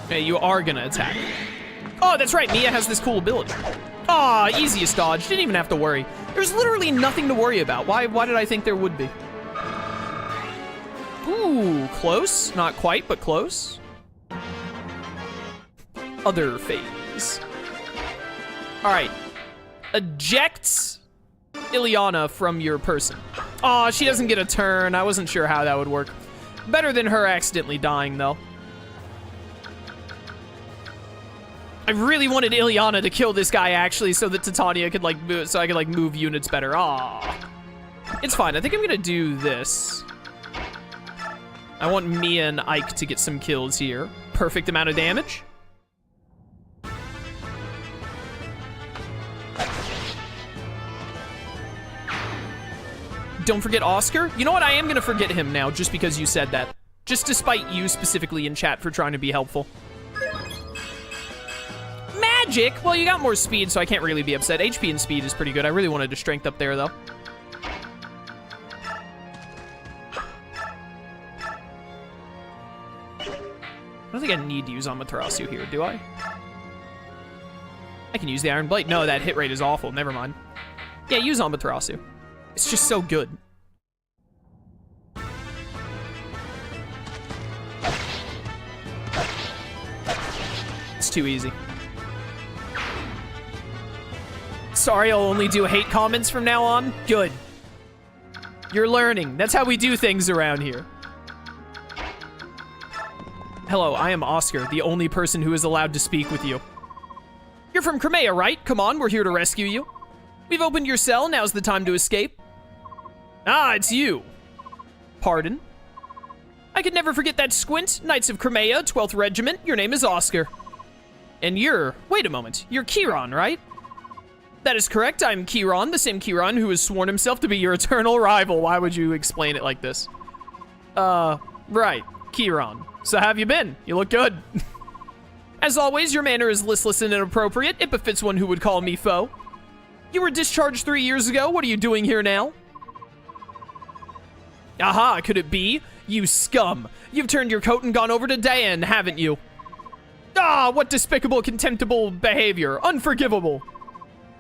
Hey, you are gonna attack. Oh, that's right, Mia has this cool ability. Aw, easiest dodge, didn't even have to worry. There's literally nothing to worry about. Why did I think there would be? Ooh, close. Not quite, but close. Other phase. All right. Eject Ileana from your person. Aw, she doesn't get a turn. I wasn't sure how that would work. Better than her accidentally dying, though. I really wanted Ileana to kill this guy, actually, so that Titania could, like, move, so I could, like, move units better. Aw. It's fine. I think I'm gonna do this. I want Mia and Ike to get some kills here. Perfect amount of damage. Don't forget Oscar. You know what? I am gonna forget him now, just because you said that. Just despite you specifically in chat for trying to be helpful. Magic? Well, you got more speed, so I can't really be upset. HP and speed is pretty good. I really wanted to strength up there, though. I don't think I need to use Amaterasu here, do I? I can use the Iron Blade. No, that hit rate is awful. Never mind. Yeah, use Amaterasu. It's just so good. It's too easy. Sorry, I'll only do hate comments from now on. Good. You're learning. That's how we do things around here. Hello, I am Oscar, the only person who is allowed to speak with you. You're from Crimea, right? Come on, we're here to rescue you. We've opened your cell, now's the time to escape. Ah, it's you. Pardon? I could never forget that squint. Knights of Crimea, 12th Regiment, your name is Oscar. And you're, wait a moment, you're Kieran, right? That is correct, I'm Kieran, the same Kieran who has sworn himself to be your eternal rival. Why would you explain it like this? Right, Kieran. So how have you been? You look good. As always, your manner is listless and inappropriate. It befits one who would call me foe. You were discharged 3 years ago. What are you doing here now? Aha, could it be? You scum. You've turned your coat and gone over to Daein, haven't you? Ah, what despicable, contemptible behavior. Unforgivable.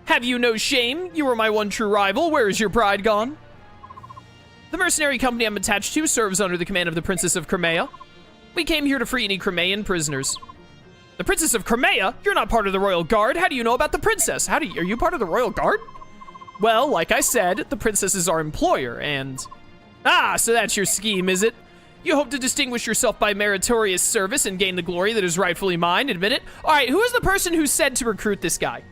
Have you no shame? You were my one true rival. Where is your pride gone? The mercenary company I'm attached to serves under the command of the Princess of Crimea. We came here to free any Crimean prisoners. The Princess of Crimea? You're not part of the Royal Guard. How do you know about the Princess? Are you part of the Royal Guard? Well, like I said, the Princess is our employer, and... Ah, so that's your scheme, is it? You hope to distinguish yourself by meritorious service and gain the glory that is rightfully mine, admit it? Alright, who is the person who said to recruit this guy?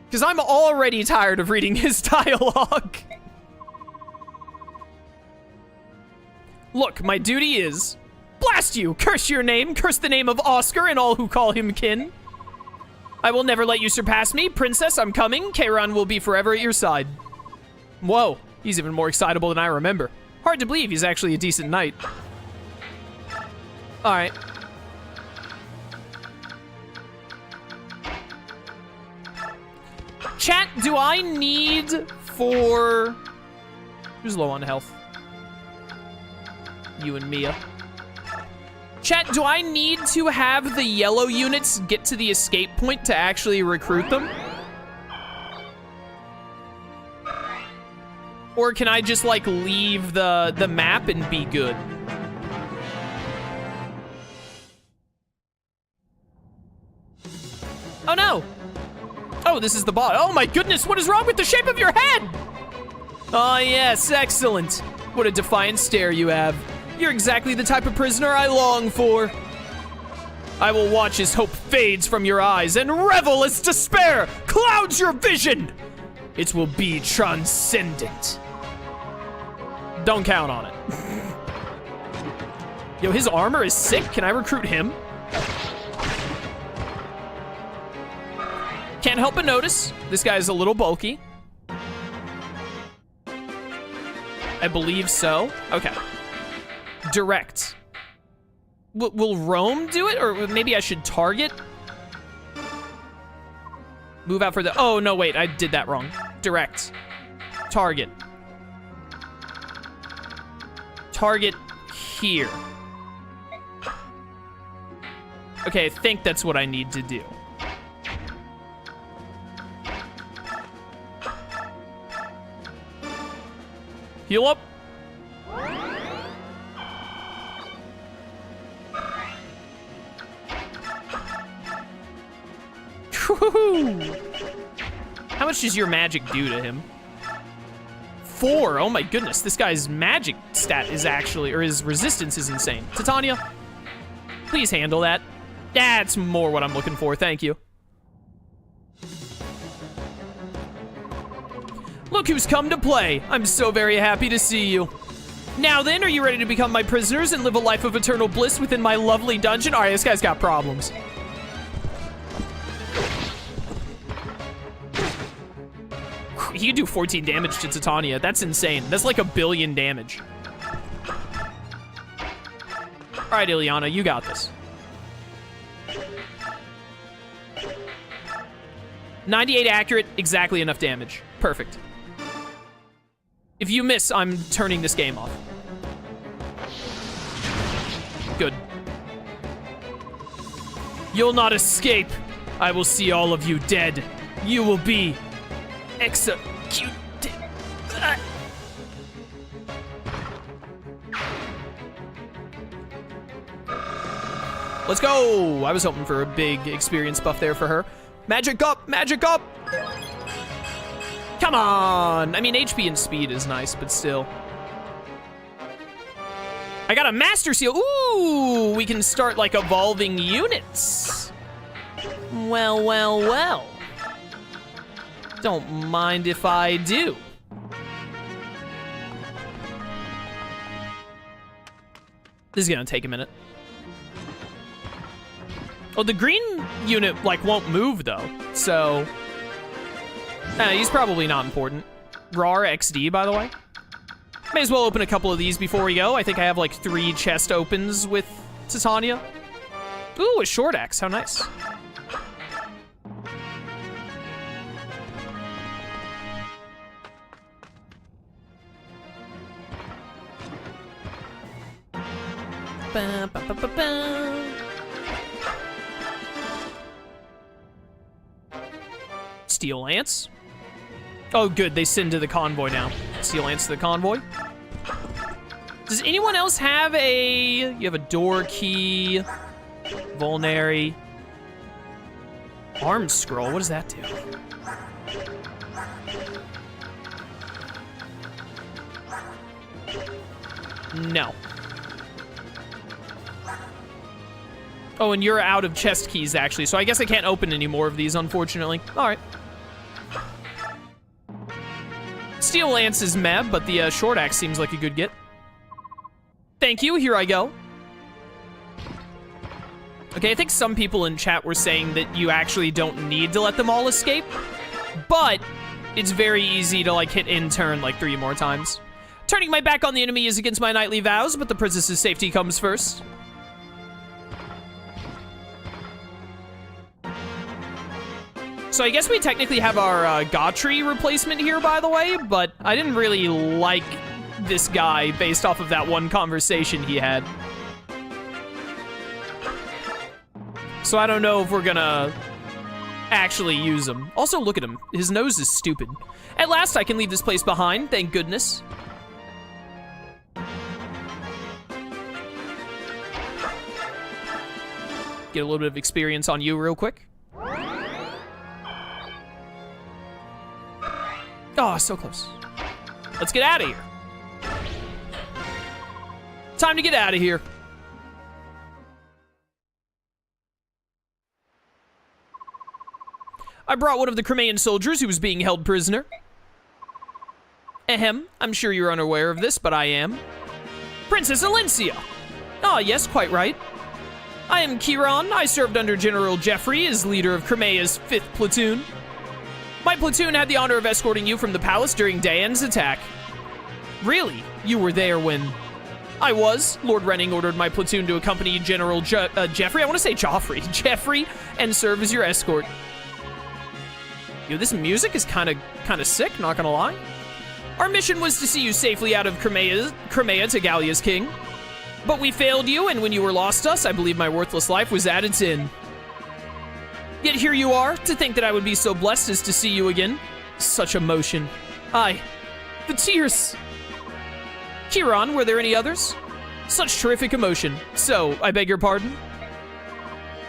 Because I'm already tired of reading his dialogue. Look, my duty is... Blast you! Curse your name! Curse the name of Oscar and all who call him kin! I will never let you surpass me. Princess, I'm coming. Kieran will be forever at your side. Whoa, he's even more excitable than I remember. Hard to believe he's actually a decent knight. Alright. Chat, do I need for... Who's low on health? You and Mia. Chat, do I need to have the yellow units get to the escape point to actually recruit them? Or can I just, like, leave the map and be good? Oh, no. Oh, this is the boss. Oh, my goodness, what is wrong with the shape of your head? Oh, yes, excellent. What a defiant stare you have. You're exactly the type of prisoner I long for. I will watch as hope fades from your eyes and revel as despair clouds your vision. It will be transcendent. Don't count on it. Yo, his armor is sick. Can I recruit him? Can't help but notice, this guy is a little bulky. I believe so. Okay. Direct. Will Rome do it? Or maybe I should target? Move out for the... Oh, no, wait. I did that wrong. Direct. Target. Target here. Okay, I think that's what I need to do. Heal up. How much does your magic do to him? 4. Oh my goodness, this guy's magic stat is actually, or his resistance is insane. Titania, please handle that. That's more what I'm looking for, thank you. Look who's come to play. I'm so very happy to see you. Now then, are you ready to become my prisoners and live a life of eternal bliss within my lovely dungeon? All right, this guy's got problems. He can do 14 damage to Titania. That's insane. That's like 1 billion damage. All right, Ileana, you got this. 98 accurate, exactly enough damage. Perfect. If you miss, I'm turning this game off. Good. You'll not escape. I will see all of you dead. You will be executed. Let's go. I was hoping for a big experience buff there for her. Magic up, magic up. Come on. I mean, HP and speed is nice, but still. I got a master seal. Ooh, we can start like evolving units. Well, well, well. Don't mind if I do. This is gonna take a minute. Oh, the green unit, like, won't move, though. So, he's probably not important. RAR XD, by the way. May as well open a couple of these before we go. I think I have, like, 3 chest opens with Titania. Ooh, a short axe. How nice. Ba, ba, ba, ba, ba. Steel Lance. Oh, good. They send to the convoy now. Steel Lance to the convoy. Does anyone else have a... You have a door key. Vulnerary. Armed scroll. What does that do? No. Oh, and you're out of chest keys, actually, so I guess I can't open any more of these, unfortunately. All right. Steel Lance is meh, but the short axe seems like a good get. Thank you, here I go. Okay, I think some people in chat were saying that you actually don't need to let them all escape, but it's very easy to, like, hit in turn like 3 more times. Turning my back on the enemy is against my knightly vows, but the princess's safety comes first. So I guess we technically have our Gautry replacement here, by the way, but I didn't really like this guy based off of that one conversation he had. So I don't know if we're gonna actually use him. Also, look at him. His nose is stupid. At last, I can leave this place behind, thank goodness. Get a little bit of experience on you real quick. Oh, so close. Let's get out of here. Time to get out of here. I brought one of the Crimean soldiers who was being held prisoner. Ahem, I'm sure you're unaware of this, but I am. Princess Elincia. Ah, yes, quite right. I am Kiran. I served under General Jeffrey as leader of Crimea's 5th platoon. My platoon had the honor of escorting you from the palace during Daein's attack. Really? You were there when... I was. Lord Renning ordered my platoon to accompany General Jeffrey. I want to say Joffrey. Jeffrey, and serve as your escort. Yo, this music is kind of sick, not gonna lie. Our mission was to see you safely out of Crimea to Gallia's king. But we failed you, and when you were lost us, I believe my worthless life was at its end. Yet here you are, to think that I would be so blessed as to see you again. Such emotion. Aye, the tears. Chiron, were there any others? Such terrific emotion. So, I beg your pardon?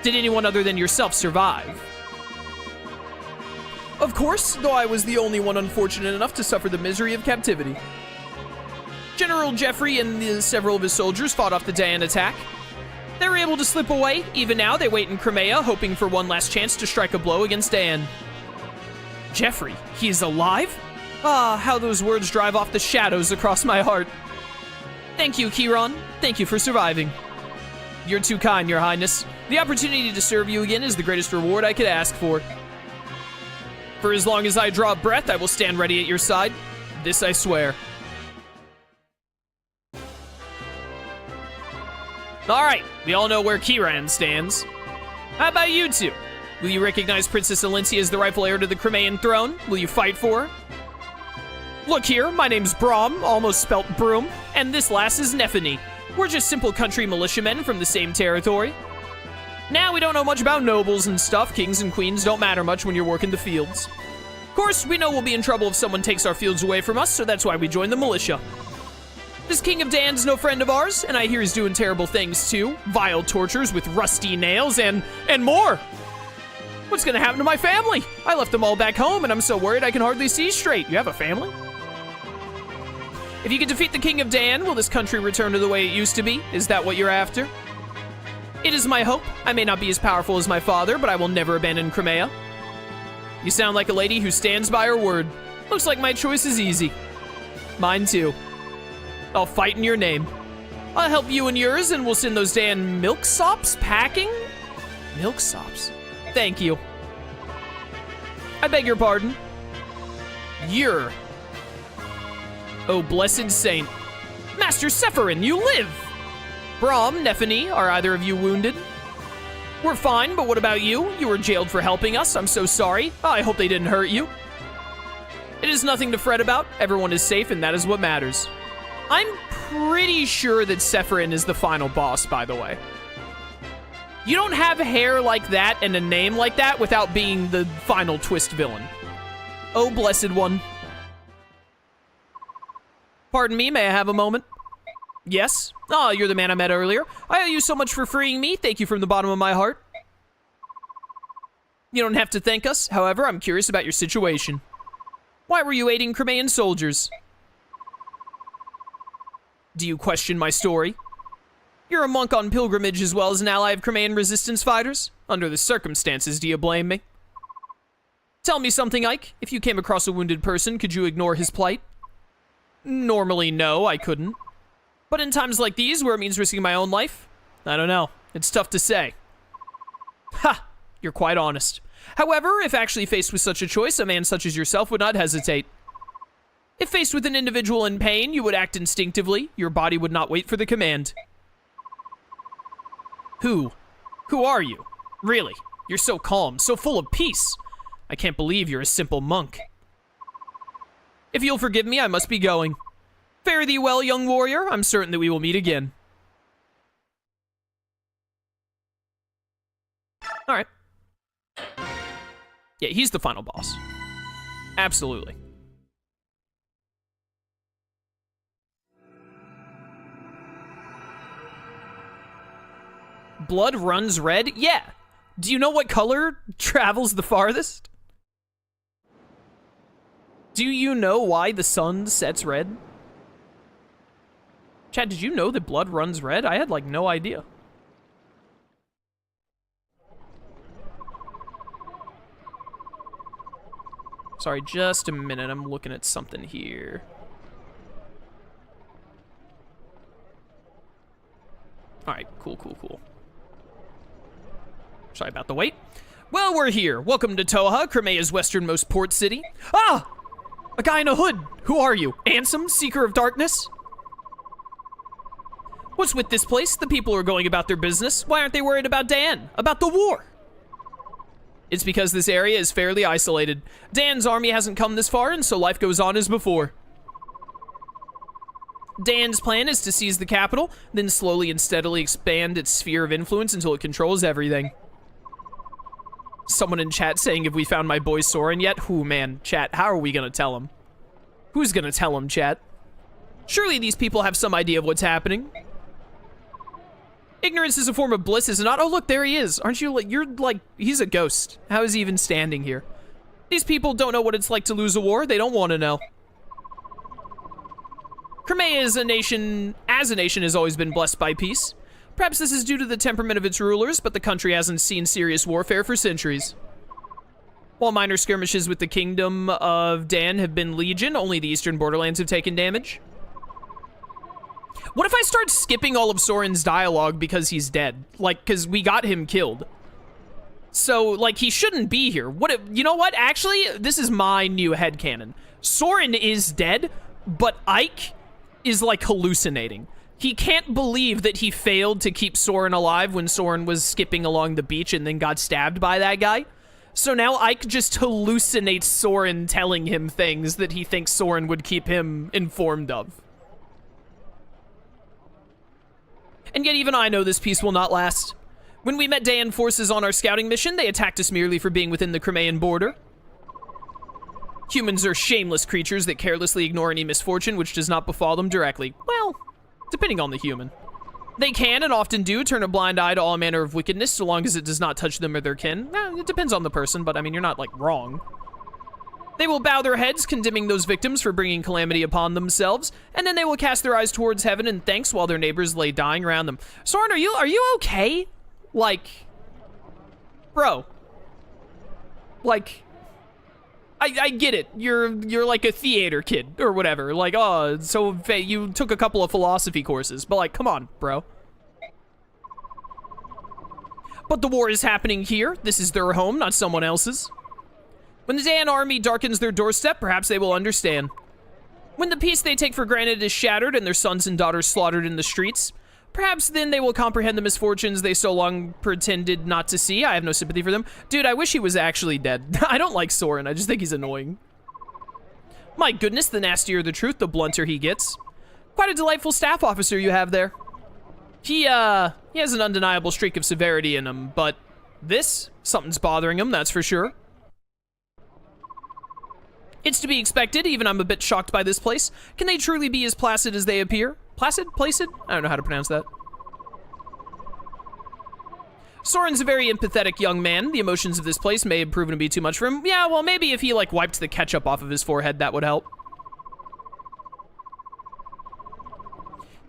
Did anyone other than yourself survive? Of course, though I was the only one unfortunate enough to suffer the misery of captivity. General Jeffrey and several of his soldiers fought off the Daein attack. They were able to slip away. Even now, they wait in Crimea, hoping for one last chance to strike a blow against Daein. Jeffrey, he is alive? Ah, how those words drive off the shadows across my heart. Thank you, Chiron. Thank you for surviving. You're too kind, Your Highness. The opportunity to serve you again is the greatest reward I could ask for. For as long as I draw breath, I will stand ready at your side. This I swear. Alright, we all know where Chiron stands. How about you two? Will you recognize Princess Elincia as the rightful heir to the Crimean throne? Will you fight for her? Look here, my name's Brom, almost spelt broom, and this lass is Nephany. We're just simple country militiamen from the same territory. Now, we don't know much about nobles and stuff. Kings and queens don't matter much when you're working the fields. Of course, we know we'll be in trouble if someone takes our fields away from us, so that's why we joined the militia. This King of Daein's no friend of ours, and I hear he's doing terrible things too. Vile tortures with rusty nails and more. What's gonna happen to my family? I left them all back home, and I'm so worried I can hardly see straight. You have a family? If you can defeat the King of Daein, will this country return to the way it used to be? Is that what you're after? It is my hope. I may not be as powerful as my father, but I will never abandon Crimea. You sound like a lady who stands by her word. Looks like my choice is easy. Mine too. I'll fight in your name. I'll help you and yours, and we'll send those Daein milksops packing? Milksops? Thank you. I beg your pardon. You're... Oh, blessed saint. Master Sephirin, you live! Brom, Nephany, are either of you wounded? We're fine, but what about you? You were jailed for helping us. I'm so sorry. I hope they didn't hurt you. It is nothing to fret about. Everyone is safe, and that is what matters. I'm pretty sure that Sephirin is the final boss, by the way. You don't have hair like that and a name like that without being the final twist villain. Oh, blessed one. Pardon me, may I have a moment? Yes? Oh, you're the man I met earlier. I owe you so much for freeing me. Thank you from the bottom of my heart. You don't have to thank us. However, I'm curious about your situation. Why were you aiding Crimean soldiers? Do you question my story? You're a monk on pilgrimage as well as an ally of Crimean resistance fighters. Under the circumstances, do you blame me? Tell me something, Ike. If you came across a wounded person, could you ignore his plight? Normally, no, I couldn't. But in times like these, where it means risking my own life, I don't know. It's tough to say. Ha! You're quite honest. However, if actually faced with such a choice, a man such as yourself would not hesitate. If faced with an individual in pain, you would act instinctively. Your body would not wait for the command. Who? Who are you? Really? You're so calm, so full of peace. I can't believe you're a simple monk. If you'll forgive me, I must be going. Fare thee well, young warrior. I'm certain that we will meet again. All right. Yeah, he's the final boss. Absolutely. Blood runs red? Yeah. Do you know what color travels the farthest? Do you know why the sun sets red? Chad, did you know that blood runs red? I had, like, no idea. Sorry, just a minute. I'm looking at something here. Alright, cool. Sorry about the wait. Well, we're here. Welcome to Toha, Crimea's westernmost port city. Ah! A guy in a hood. Who are you? Ansem, Seeker of Darkness? What's with this place? The people are going about their business. Why aren't they worried about Daein? About the war? It's because this area is fairly isolated. Daein's army hasn't come this far, and so life goes on as before. Daein's plan is to seize the capital, then slowly and steadily expand its sphere of influence until it controls everything. Someone in chat saying, have we found my boy Soren yet? Ooh, man, chat, how are we gonna tell him? Who's gonna tell him, chat? Surely these people have some idea of what's happening. Ignorance is a form of bliss, is it not? Oh, look, there he is. Aren't you like, you're like, he's a ghost. How is he even standing here? These people don't know what it's like to lose a war. They don't want to know. Crimea is a nation, has always been blessed by peace. Perhaps this is due to the temperament of its rulers, but the country hasn't seen serious warfare for centuries. While minor skirmishes with the kingdom of Daein have been legion, only the eastern borderlands have taken damage. What if I start skipping all of Soren's dialogue because he's dead? Like, because we got him killed. So, like, he shouldn't be here. What if, you know what? Actually, this is my new headcanon. Soren is dead, but Ike is, like, hallucinating. He can't believe that he failed to keep Soren alive when Soren was skipping along the beach and then got stabbed by that guy. So now Ike just hallucinates Soren telling him things that he thinks Soren would keep him informed of. And yet even I know this peace will not last. When we met Daein forces on our scouting mission, they attacked us merely for being within the Crimean border. Humans are shameless creatures that carelessly ignore any misfortune which does not befall them directly. Well, depending on the human. They can, and often do, turn a blind eye to all manner of wickedness so long as it does not touch them or their kin. It depends on the person, but I mean, you're not, like, wrong. They will bow their heads, condemning those victims for bringing calamity upon themselves, and then they will cast their eyes towards heaven in thanks while their neighbors lay dying around them. Soren, are you okay? Like, bro. Like, I get it. You're like a theater kid or whatever. Like, oh, so you took a couple of philosophy courses, but like, come on, bro. But the war is happening here. This is their home, not someone else's. When the Daein army darkens their doorstep, perhaps they will understand. When the peace they take for granted is shattered and their sons and daughters slaughtered in the streets, perhaps then they will comprehend the misfortunes they so long pretended not to see. I have no sympathy for them. Dude, I wish he was actually dead. I don't like Soren. I just think he's annoying. My goodness, the nastier the truth, the blunter he gets. Quite a delightful staff officer you have there. He has an undeniable streak of severity in him, but something's bothering him, that's for sure. It's to be expected, even I'm a bit shocked by this place. Can they truly be as placid as they appear? Placid? Placid? I don't know how to pronounce that. Soren's a very empathetic young man. The emotions of this place may have proven to be too much for him. Yeah, well, maybe if he, like, wiped the ketchup off of his forehead, that would help.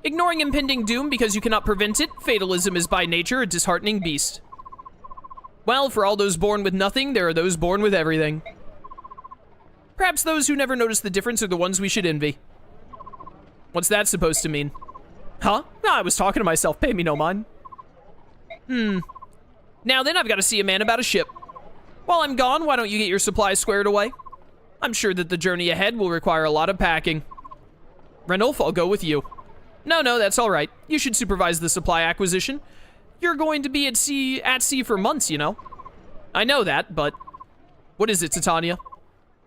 Ignoring impending doom because you cannot prevent it, fatalism is by nature a disheartening beast. Well, for all those born with nothing, there are those born with everything. Perhaps those who never notice the difference are the ones we should envy. What's that supposed to mean? Huh? No, I was talking to myself. Pay me no mind. Now then, I've got to see a man about a ship. While I'm gone, why don't you get your supplies squared away? I'm sure that the journey ahead will require a lot of packing. Renulf, I'll go with you. No, that's all right. You should supervise the supply acquisition. You're going to be at sea for months, you know. I know that, but... What is it, Titania?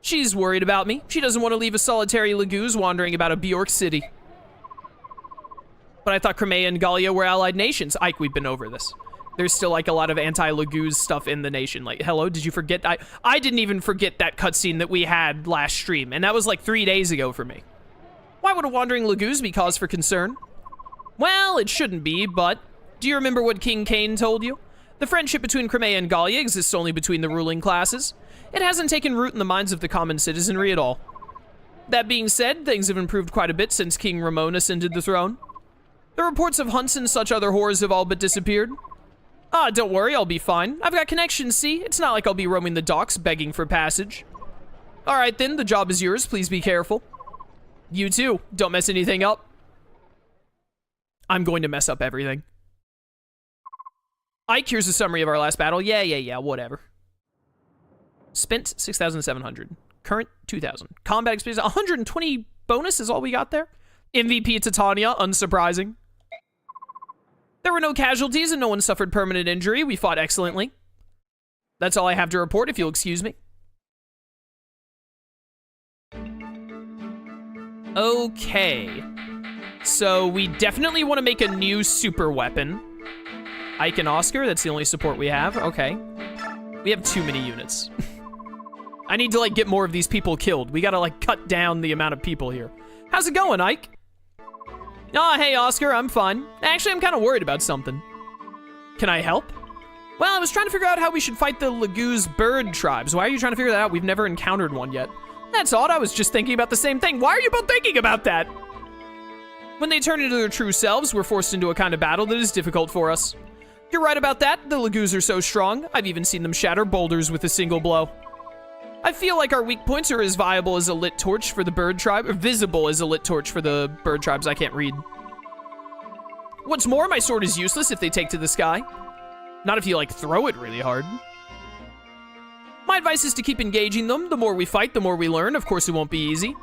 She's worried about me. She doesn't want to leave a solitary Laguz wandering about a Beorc city. But I thought Crimea and Gallia were allied nations. Ike, we've been over this. There's still, like, a lot of anti-Laguz stuff in the nation. Like, hello, did you forget? I didn't even forget that cutscene that we had last stream, and that was, like, 3 days ago for me. Why would a wandering Laguz be cause for concern? Well, it shouldn't be, but... Do you remember what King Cain told you? The friendship between Crimea and Gallia exists only between the ruling classes. It hasn't taken root in the minds of the common citizenry at all. That being said, things have improved quite a bit since King Ramon ascended the throne. The reports of hunts and such other horrors have all but disappeared. Ah, don't worry, I'll be fine. I've got connections, see? It's not like I'll be roaming the docks begging for passage. Alright then, the job is yours, please be careful. You too, don't mess anything up. I'm going to mess up everything. Ike, here's a summary of our last battle. Yeah, whatever. Spent 6,700. Current 2,000. Combat experience 120 bonus is all we got there. MVP Titania, unsurprising. There were no casualties and no one suffered permanent injury. We fought excellently. That's all I have to report, if you'll excuse me. Okay. So we definitely want to make a new super weapon. Ike and Oscar, that's the only support we have. Okay. We have too many units. I need to, like, get more of these people killed. We gotta, like, cut down the amount of people here. How's it going, Ike? Oh, hey, Oscar, I'm fine. Actually, I'm kind of worried about something. Can I help? Well, I was trying to figure out how we should fight the Laguz bird tribes. Why are you trying to figure that out? We've never encountered one yet. That's odd. I was just thinking about the same thing. Why are you both thinking about that? When they turn into their true selves, we're forced into a kind of battle that is difficult for us. You're right about that. The Laguz are so strong. I've even seen them shatter boulders with a single blow. I feel like our weak points are as viable as a lit torch for the bird tribe, or visible as a lit torch for the bird tribes. I can't read. What's more, my sword is useless if they take to the sky. Not if you, like, throw it really hard. My advice is to keep engaging them. The more we fight, the more we learn. Of course, it won't be easy.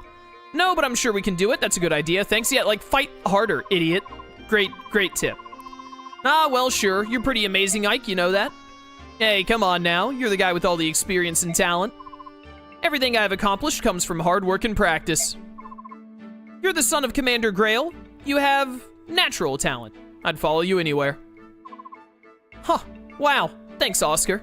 No, but I'm sure we can do it. That's a good idea. Thanks. Yeah, like, fight harder, idiot. Great tip. Ah, well, sure. You're pretty amazing, Ike. You know that? Hey, come on now. You're the guy with all the experience and talent. Everything I've accomplished comes from hard work and practice. You're the son of Commander Grail. You have natural talent. I'd follow you anywhere. Huh. Wow. Thanks, Oscar.